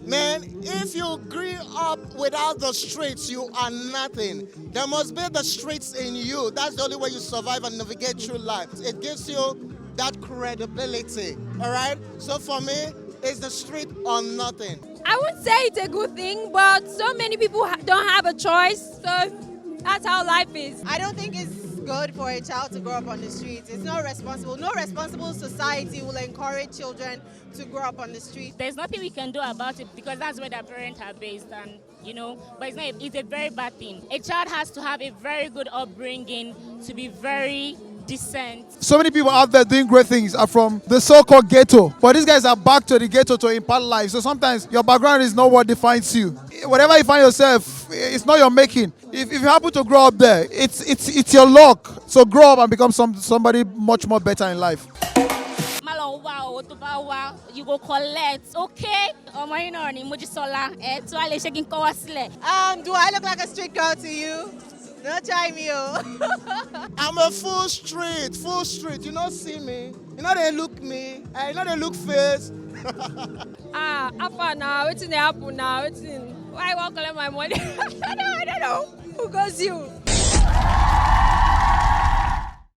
Man, if you grew up without the streets, you are nothing. There must be the streets in you. That's the only way you survive and navigate through life. It gives you that credibility. All right? So for me, it's the street or nothing. I would say it's a good thing, but so many people don't have a choice. So that's how life is. I don't think it's good for a child to grow up on the streets. It's not responsible. No responsible society will encourage children to grow up on the streets. There's nothing we can do about it because that's where their parents are based, and but it's a very bad thing. A child has to have a very good upbringing to be very decent. So many people out there doing great things are from the so-called ghetto, but these guys are back to the ghetto to impart life. So sometimes your background is not what defines you. Whatever you find yourself, it's not your making. If you happen to grow up there, it's your luck. So grow up and become somebody much more better in life. You go collect, okay? Do I look like a street girl to you? Don't try me, oh. I'm a full street. You don't see me. You know they look me. You know they look face. Apa now, what's in the apple now? Why won't collect my money? I don't know. Who goes you?